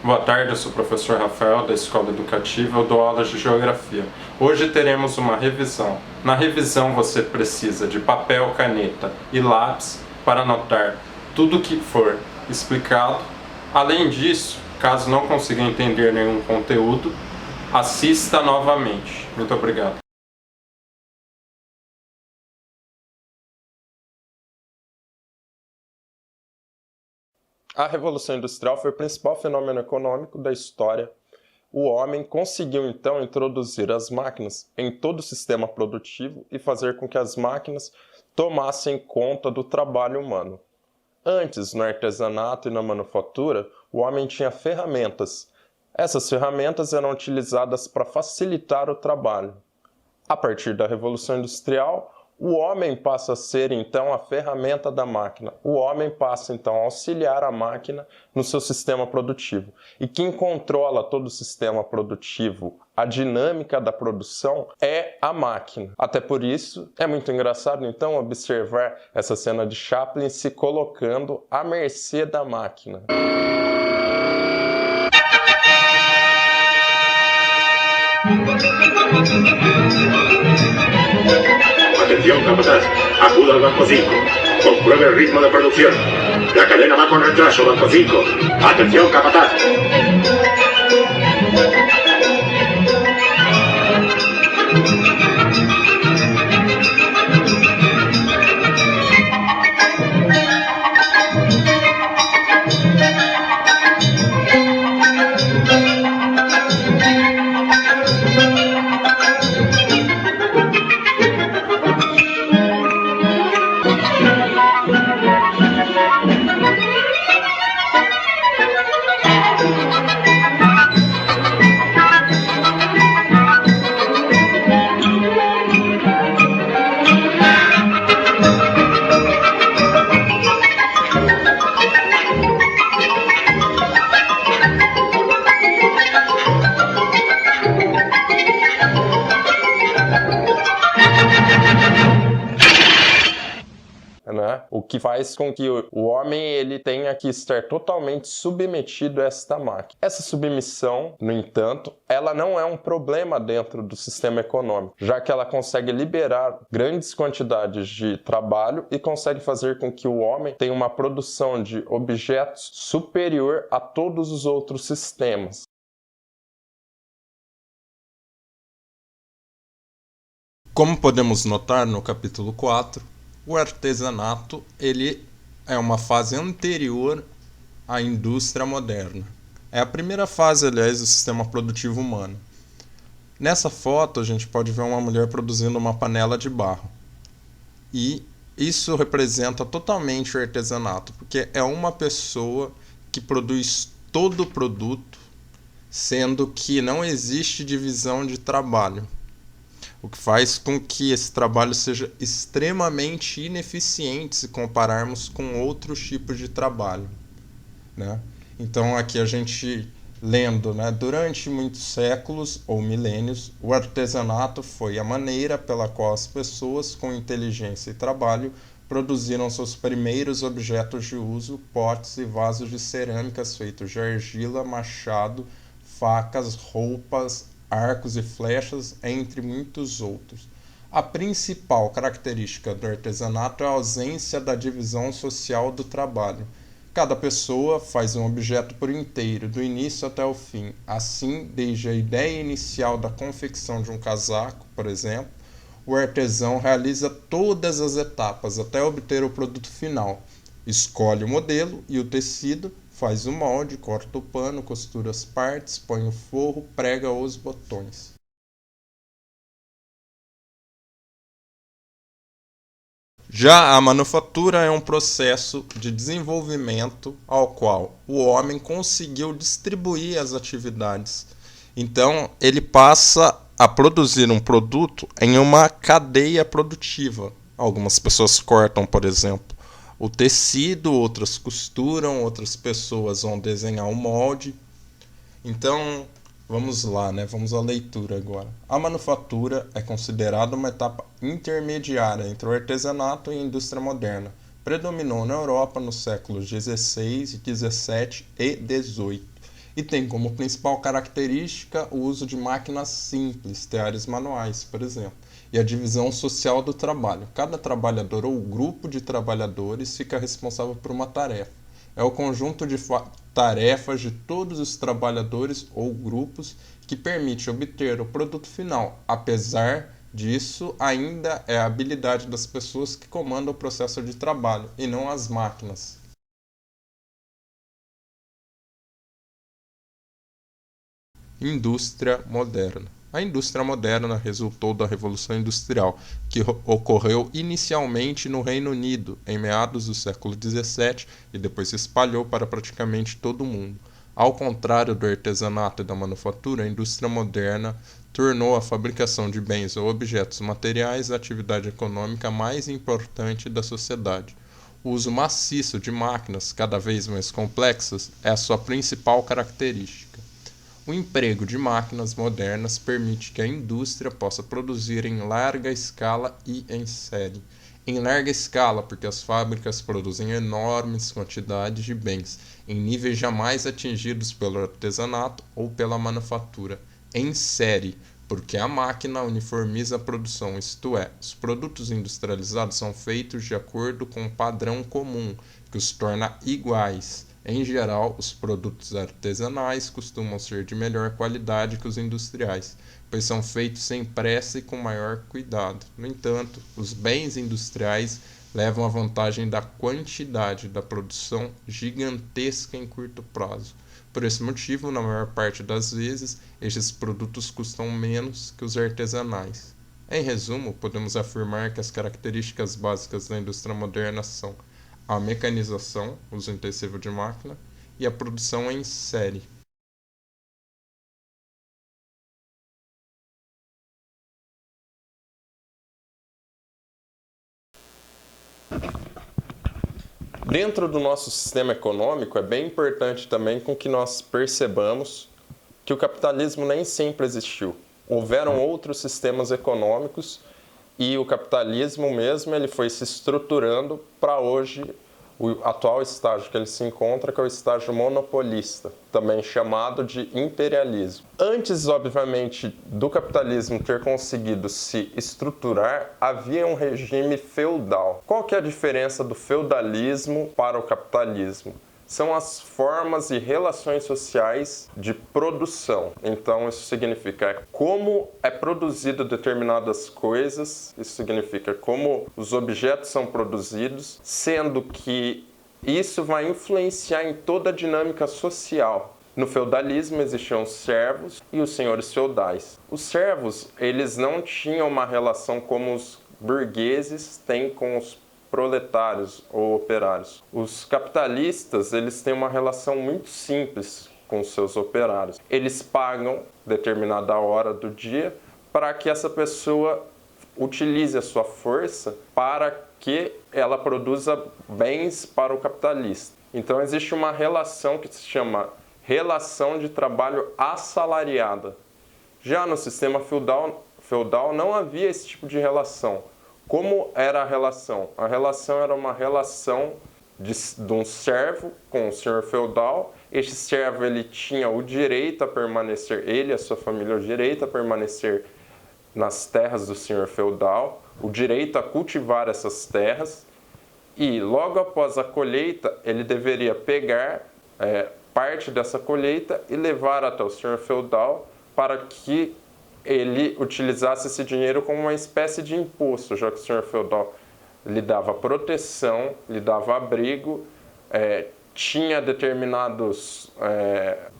Boa tarde, eu sou o professor Rafael da Escola Educativa, eu dou aulas de Geografia. Hoje teremos uma revisão. Na revisão você precisa de papel, caneta e lápis para anotar tudo o que for explicado. Além disso, caso não consiga entender nenhum conteúdo, assista novamente. Muito obrigado. A Revolução Industrial foi o principal fenômeno econômico da história. O homem conseguiu então introduzir as máquinas em todo o sistema produtivo e fazer com que as máquinas tomassem conta do trabalho humano. Antes, no artesanato e na manufatura, o homem tinha ferramentas. Essas ferramentas eram utilizadas para facilitar o trabalho. A partir da Revolução Industrial, o homem passa a ser, então, a ferramenta da máquina. O homem passa, então, a auxiliar a máquina no seu sistema produtivo. E quem controla todo o sistema produtivo, a dinâmica da produção, é a máquina. Até por isso, é muito engraçado, então, observar essa cena de Chaplin se colocando à mercê da máquina. Atención, capataz. Acuda al Banco 5. Compruebe el ritmo de producción. La cadena va con retraso, Banco 5. Atención, capataz. O que faz com que o homem ele tenha que estar totalmente submetido a esta máquina. Essa submissão, no entanto, ela não é um problema dentro do sistema econômico, já que ela consegue liberar grandes quantidades de trabalho e consegue fazer com que o homem tenha uma produção de objetos superior a todos os outros sistemas. Como podemos notar no capítulo 4, o artesanato ele é uma fase anterior à indústria moderna. É a primeira fase, aliás, do sistema produtivo humano. Nessa foto, a gente pode ver uma mulher produzindo uma panela de barro. E isso representa totalmente o artesanato, porque é uma pessoa que produz todo o produto, sendo que não existe divisão de trabalho. O que faz com que esse trabalho seja extremamente ineficiente se compararmos com outros tipos de trabalho, né? Então aqui a gente lendo, né? Durante muitos séculos ou milênios, o artesanato foi a maneira pela qual as pessoas com inteligência e trabalho produziram seus primeiros objetos de uso, potes e vasos de cerâmicas feitos de argila, machado, facas, roupas, arcos e flechas, entre muitos outros. A principal característica do artesanato é a ausência da divisão social do trabalho. Cada pessoa faz um objeto por inteiro, do início até o fim. Assim, desde a ideia inicial da confecção de um casaco, por exemplo, o artesão realiza todas as etapas até obter o produto final. Escolhe o modelo e o tecido, faz o molde, corta o pano, costura as partes, põe o forro, prega os botões. Já a manufatura é um processo de desenvolvimento ao qual o homem conseguiu distribuir as atividades. Então, ele passa a produzir um produto em uma cadeia produtiva. Algumas pessoas cortam, por exemplo, o tecido, outras costuram, outras pessoas vão desenhar o molde. Então, vamos lá, né? Vamos à leitura agora. A manufatura é considerada uma etapa intermediária entre o artesanato e a indústria moderna. Predominou na Europa nos séculos XVI, XVII e XVIII e tem como principal característica o uso de máquinas simples, teares manuais, por exemplo, e a divisão social do trabalho. Cada trabalhador ou grupo de trabalhadores fica responsável por uma tarefa. É o conjunto de tarefas de todos os trabalhadores ou grupos que permite obter o produto final. Apesar disso, ainda é a habilidade das pessoas que comanda o processo de trabalho, e não as máquinas. Indústria moderna. A indústria moderna resultou da Revolução Industrial, que ocorreu inicialmente no Reino Unido, em meados do século XVII, e depois se espalhou para praticamente todo o mundo. Ao contrário do artesanato e da manufatura, a indústria moderna tornou a fabricação de bens ou objetos materiais a atividade econômica mais importante da sociedade. O uso maciço de máquinas, cada vez mais complexas, é a sua principal característica. O emprego de máquinas modernas permite que a indústria possa produzir em larga escala e em série. Em larga escala, porque as fábricas produzem enormes quantidades de bens, em níveis jamais atingidos pelo artesanato ou pela manufatura. Em série, porque a máquina uniformiza a produção, isto é, os produtos industrializados são feitos de acordo com um padrão comum, que os torna iguais. Em geral, os produtos artesanais costumam ser de melhor qualidade que os industriais, pois são feitos sem pressa e com maior cuidado. No entanto, os bens industriais levam a vantagem da quantidade da produção gigantesca em curto prazo. Por esse motivo, na maior parte das vezes, estes produtos custam menos que os artesanais. Em resumo, podemos afirmar que as características básicas da indústria moderna são a mecanização, uso intensivo de máquina, e a produção em série. Dentro do nosso sistema econômico, é bem importante também com que nós percebamos que o capitalismo nem sempre existiu. Houveram outros sistemas econômicos e o capitalismo mesmo ele foi se estruturando para hoje o atual estágio que ele se encontra, que é o estágio monopolista, também chamado de imperialismo. Antes, obviamente, do capitalismo ter conseguido se estruturar, havia um regime feudal. Qual que é a diferença do feudalismo para o capitalismo? São as formas e relações sociais de produção. Então, isso significa como é produzido determinadas coisas, isso significa como os objetos são produzidos, sendo que isso vai influenciar em toda a dinâmica social. No feudalismo existiam os servos e os senhores feudais. Os servos, eles não tinham uma relação como os burgueses têm com os proletários ou operários. Os capitalistas, eles têm uma relação muito simples com os seus operários. Eles pagam determinada hora do dia para que essa pessoa utilize a sua força para que ela produza bens para o capitalista. Então existe uma relação que se chama relação de trabalho assalariada. Já no sistema feudal não havia esse tipo de relação. Como era a relação? A relação era uma relação de um servo com o senhor feudal. Este servo ele tinha o direito a permanecer, ele e a sua família, o direito a permanecer nas terras do senhor feudal, o direito a cultivar essas terras, e logo após a colheita ele deveria pegar parte dessa colheita e levar até o senhor feudal para que ele utilizasse esse dinheiro como uma espécie de imposto, já que o senhor feudal lhe dava proteção, lhe dava abrigo, tinha determinados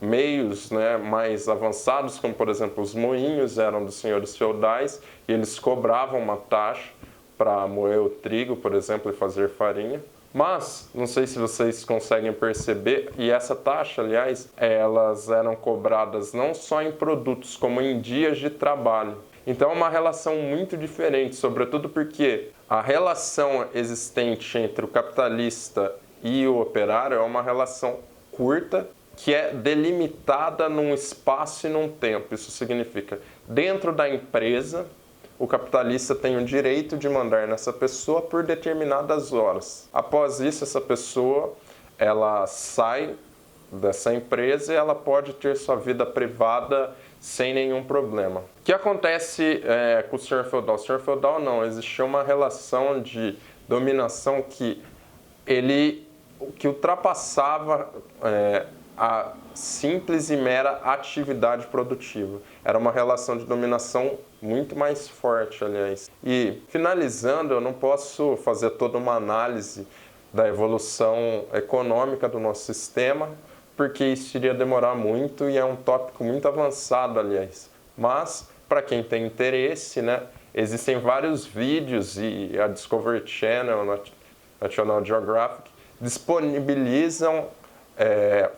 meios mais avançados, como por exemplo os moinhos eram dos senhores feudais, e eles cobravam uma taxa para moer o trigo, por exemplo, e fazer farinha. Mas, não sei se vocês conseguem perceber, e essa taxa, aliás, elas eram cobradas não só em produtos, como em dias de trabalho. Então é uma relação muito diferente, sobretudo porque a relação existente entre o capitalista e o operário é uma relação curta, que é delimitada num espaço e num tempo. Isso significa, dentro da empresa, o capitalista tem o direito de mandar nessa pessoa por determinadas horas. Após isso, essa pessoa ela sai dessa empresa e ela pode ter sua vida privada sem nenhum problema. O que acontece com o senhor feudal? O senhor feudal não, existia uma relação de dominação que ultrapassava a simples e mera atividade produtiva. Era uma relação de dominação muito mais forte, aliás. E, finalizando, eu não posso fazer toda uma análise da evolução econômica do nosso sistema, porque isso iria demorar muito e é um tópico muito avançado, aliás. Mas, para quem tem interesse, né, existem vários vídeos e a Discovery Channel, National Geographic, disponibilizam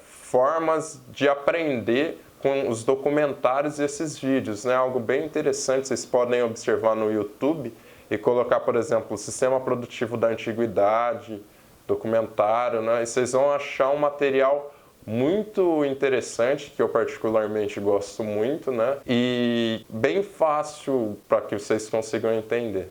formas de aprender com os documentários e esses vídeos, né? Algo bem interessante, vocês podem observar no YouTube e colocar, por exemplo, o sistema produtivo da antiguidade, documentário, né? E vocês vão achar um material muito interessante, que eu particularmente gosto muito, né? E bem fácil para que vocês consigam entender.